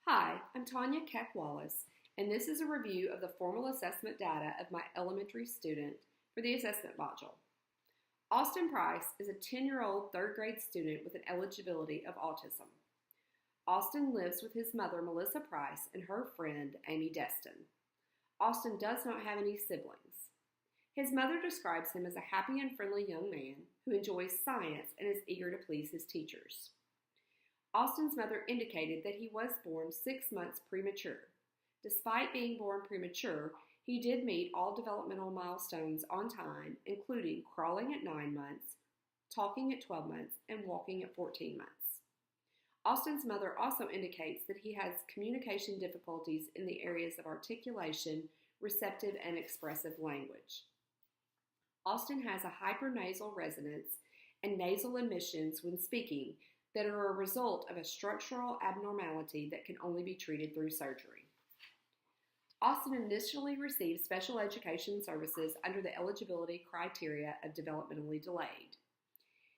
Hi, I'm Tanya Keck-Wallace, and this is a review of the formal assessment data of my elementary student for the assessment module. Austin Price is a 10-year-old third-grade student with an eligibility of autism. Austin lives with his mother, Melissa Price, and her friend, Amy Destin. Austin does not have any siblings. His mother describes him as a happy and friendly young man who enjoys science and is eager to please his teachers. Austin's mother indicated that he was born 6 months premature. Despite being born premature, he did meet all developmental milestones on time, including crawling at 9 months, talking at 12 months, and walking at 14 months. Austin's mother also indicates that he has communication difficulties in the areas of articulation, receptive, and expressive language. Austin has a hypernasal resonance and nasal emissions when speaking that are a result of a structural abnormality that can only be treated through surgery. Austin initially received special education services under the eligibility criteria of developmentally delayed.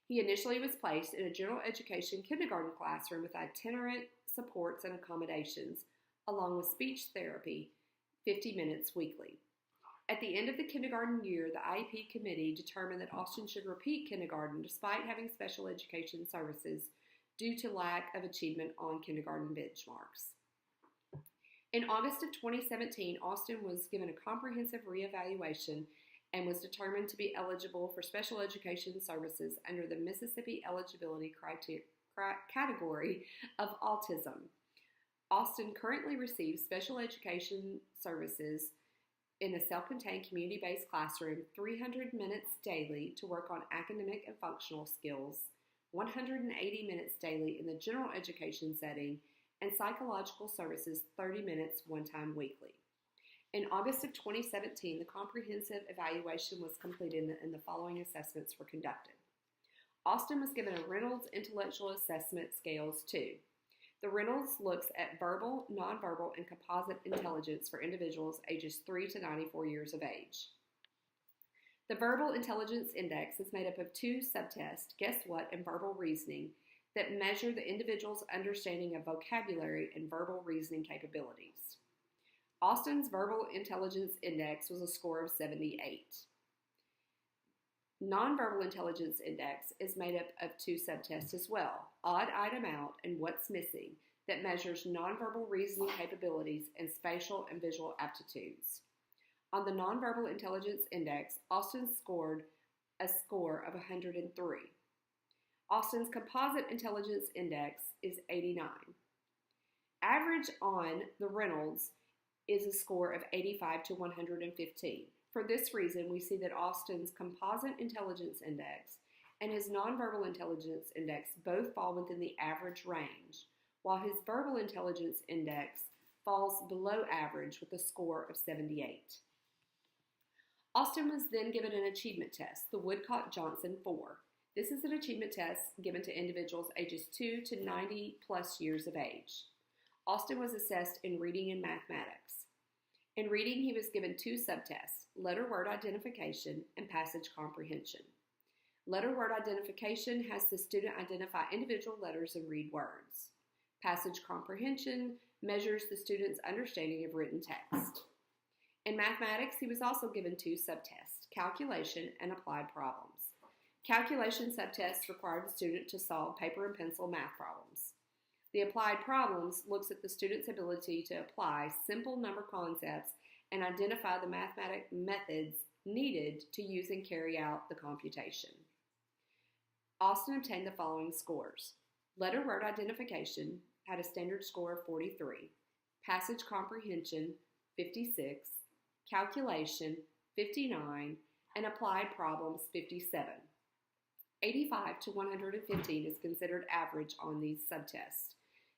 He initially was placed in a general education kindergarten classroom with itinerant supports and accommodations, along with speech therapy, 50 minutes weekly. At the end of the kindergarten year, the IEP committee determined that Austin should repeat kindergarten despite having special education services due to lack of achievement on kindergarten benchmarks. In August of 2017, Austin was given a comprehensive reevaluation and was determined to be eligible for special education services under the Mississippi eligibility category of autism. Austin currently receives special education services in a self-contained community-based classroom 300 minutes daily to work on academic and functional skills, 180 minutes daily in the general education setting, and psychological services 30 minutes one time weekly. In August of 2017, the comprehensive evaluation was completed and the following assessments were conducted. Austin was given a Reynolds Intellectual Assessment Scales 2. The Reynolds looks at verbal, nonverbal, and composite intelligence for individuals ages 3 to 94 years of age. The Verbal Intelligence Index is made up of 2 subtests, Guess What and Verbal Reasoning, that measure the individual's understanding of vocabulary and verbal reasoning capabilities. Austin's Verbal Intelligence Index was a score of 78. Nonverbal Intelligence Index is made up of 2 subtests as well, Odd Item Out and What's Missing, that measures nonverbal reasoning capabilities and spatial and visual aptitudes. On the Nonverbal Intelligence Index, Austin scored a score of 103. Austin's Composite Intelligence Index is 89. Average on the Reynolds is a score of 85 to 115. For this reason, we see that Austin's Composite Intelligence Index and his Nonverbal Intelligence Index both fall within the average range, while his Verbal Intelligence Index falls below average with a score of 78. Austin was then given an achievement test, the Woodcock-Johnson 4. This is an achievement test given to individuals ages 2 to 90 plus years of age. Austin was assessed in reading and mathematics. In reading, he was given 2 subtests, letter-word identification and passage comprehension. Letter-word identification has the student identify individual letters and read words. Passage comprehension measures the student's understanding of written text. In mathematics, he was also given 2 subtests, calculation and applied problems. Calculation subtests require the student to solve paper and pencil math problems. The applied problems looks at the student's ability to apply simple number concepts and identify the mathematic methods needed to use and carry out the computation. Austin obtained the following scores. Letter-word identification had a standard score of 43, passage comprehension 56, calculation 59, and applied problems 57. 85 to 115 is considered average on these subtests.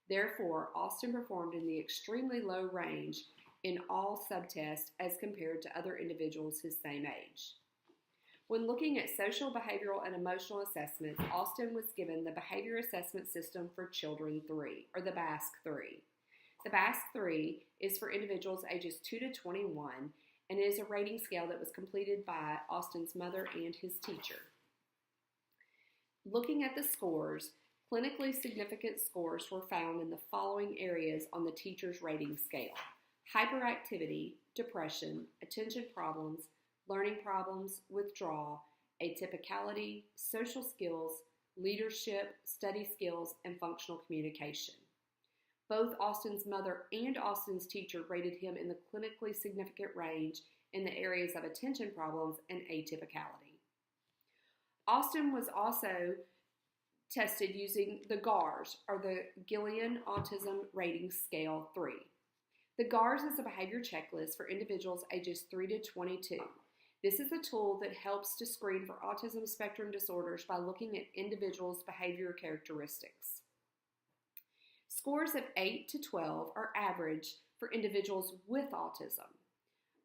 Therefore, Austin performed in the extremely low range in all subtests as compared to other individuals his same age. When looking at social, behavioral, and emotional assessments, Austin was given the Behavior Assessment System for Children 3, or the BASC-3. The BASC-3 is for individuals ages 2 to 21 and is a rating scale that was completed by Austin's mother and his teacher. Looking at the scores, Clinically significant scores were found in the following areas on the teacher's rating scale: hyperactivity, depression, attention problems, learning problems, withdrawal, atypicality, social skills, leadership, study skills, and functional communication. Both Austin's mother and Austin's teacher rated him in the clinically significant range in the areas of attention problems and atypicality. Austin was also tested using the GARS, or the Gillian Autism Rating Scale 3. The GARS is a behavior checklist for individuals ages 3 to 22. This is a tool that helps to screen for autism spectrum disorders by looking at individuals' behavior characteristics. Scores of 8 to 12 are average for individuals with autism.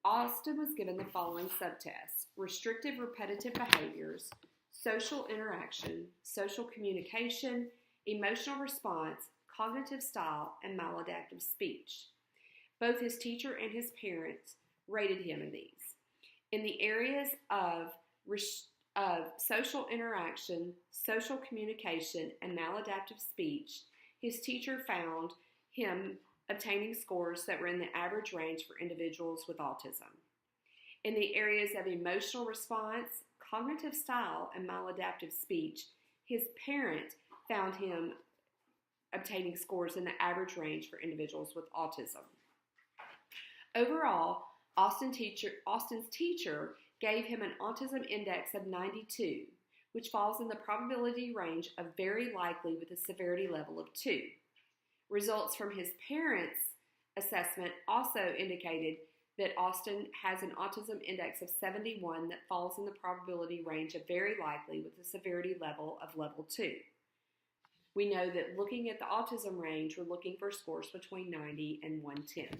Austin was given the following subtests: restrictive repetitive behaviors, social interaction, social communication, emotional response, cognitive style, and maladaptive speech. Both his teacher and his parents rated him in these. In the areas of social interaction, social communication, and maladaptive speech, his teacher found him obtaining scores that were in the average range for individuals with autism. In the areas of emotional response, cognitive style, and maladaptive speech, his parent found him obtaining scores in the average range for individuals with autism. Overall, Austin's teacher gave him an autism index of 92, which falls in the probability range of very likely with a severity level of 2. Results from his parents' assessment also indicated that Austin has an autism index of 71 that falls in the probability range of very likely with a severity level of level 2. We know that looking at the autism range, we're looking for scores between 90 and 110.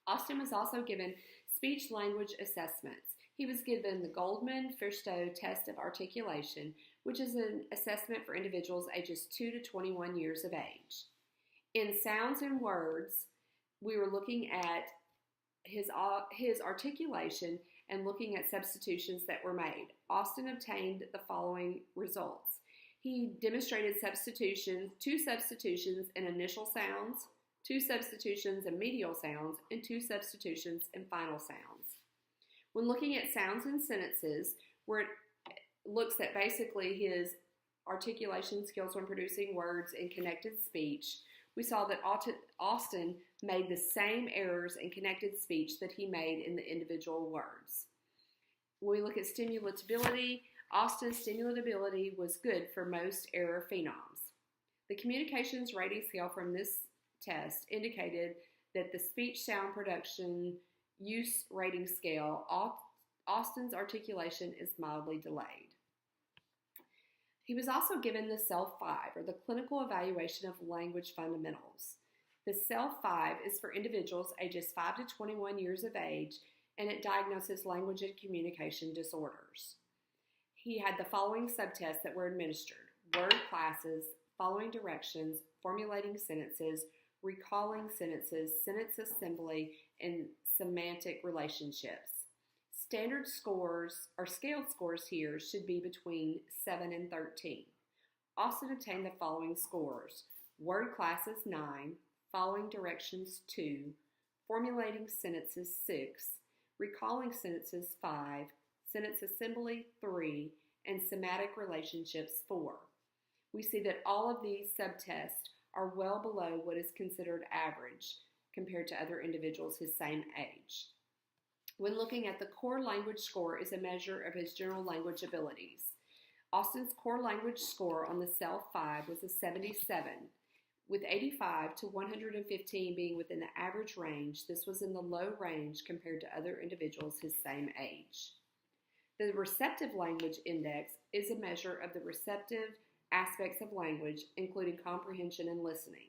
Austin was also given speech-language assessments. He was given the Goldman-Ferstow Test of Articulation, which is an assessment for individuals ages 2 to 21 years of age. In sounds and words, we were looking at his articulation and looking at substitutions that were made. Austin obtained the following results. He demonstrated two substitutions in initial sounds, 2 substitutions in medial sounds, and 2 substitutions in final sounds. When looking at sounds and sentences, where it looks at basically his articulation skills when producing words in connected speech, we saw that Austin made the same errors in connected speech that he made in the individual words. When we look at stimulatability, Austin's stimulatability was good for most error phenoms. The communications rating scale from this test indicated that the speech sound production use rating scale, Austin's articulation is mildly delayed. He was also given the CEL-5, or the Clinical Evaluation of Language Fundamentals. The CEL-5 is for individuals ages 5 to 21 years of age, and it diagnoses language and communication disorders. He had the following subtests that were administered: word classes, following directions, formulating sentences, recalling sentences, sentence assembly, and semantic relationships. Standard scores, or scaled scores here, should be between 7 and 13. Austin obtained the following scores: word classes 9, following directions 2, formulating sentences 6, recalling sentences 5, sentence assembly 3, and semantic relationships 4. We see that all of these subtests are well below what is considered average compared to other individuals his same age. When looking at the core language score is a measure of his general language abilities. Austin's core language score on the CEL-5 was a 77, with 85 to 115 being within the average range. This was in the low range compared to other individuals his same age. The receptive language index is a measure of the receptive aspects of language, including comprehension and listening.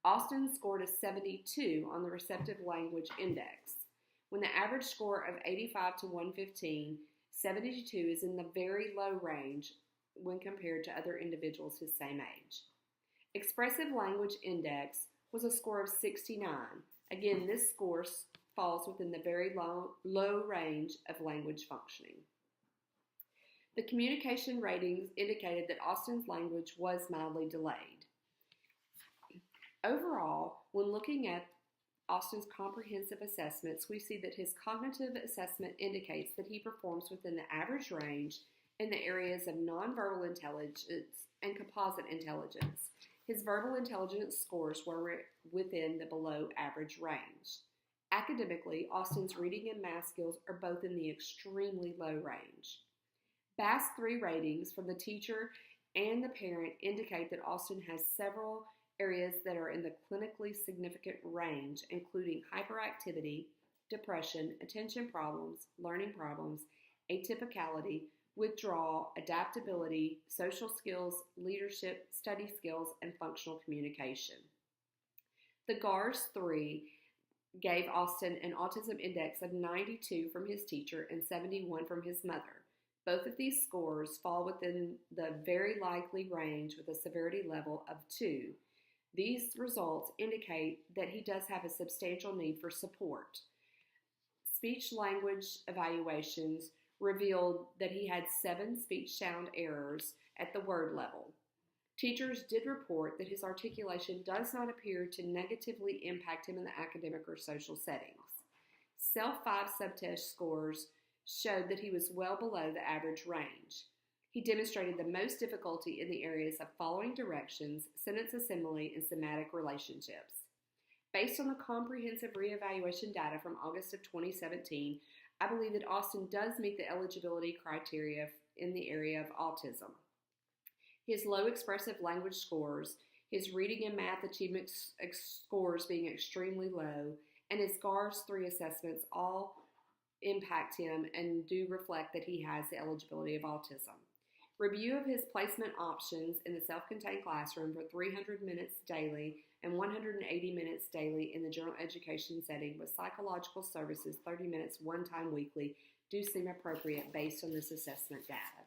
Austin scored a 72 on the receptive language index. When the average score of 85 to 115, 72 is in the very low range when compared to other individuals his same age. Expressive language index was a score of 69. Again, this score falls within the very low range of language functioning. The communication ratings indicated that Austin's language was mildly delayed. Overall, when looking at Austin's comprehensive assessments, we see that his cognitive assessment indicates that he performs within the average range in the areas of nonverbal intelligence and composite intelligence. His verbal intelligence scores were within the below average range. Academically, Austin's reading and math skills are both in the extremely low range. BAS 3 ratings from the teacher and the parent indicate that Austin has several areas that are in the clinically significant range, including hyperactivity, depression, attention problems, learning problems, atypicality, withdrawal, adaptability, social skills, leadership, study skills, and functional communication. The GARS 3 gave Austin an autism index of 92 from his teacher and 71 from his mother. Both of these scores fall within the very likely range with a severity level of 2. These results indicate that he does have a substantial need for support. Speech-language evaluations revealed that he had 7 speech sound errors at the word level. Teachers did report that his articulation does not appear to negatively impact him in the academic or social settings. Self-5 subtest scores showed that he was well below the average range. He demonstrated the most difficulty in the areas of following directions, sentence assembly, and semantic relationships. Based on the comprehensive reevaluation data from August of 2017, I believe that Austin does meet the eligibility criteria in the area of autism. His low expressive language scores, his reading and math achievement scores being extremely low, and his GARS 3 assessments all impact him and do reflect that he has the eligibility of autism. Review of his placement options in the self-contained classroom for 300 minutes daily and 180 minutes daily in the general education setting with psychological services 30 minutes one time weekly do seem appropriate based on this assessment data.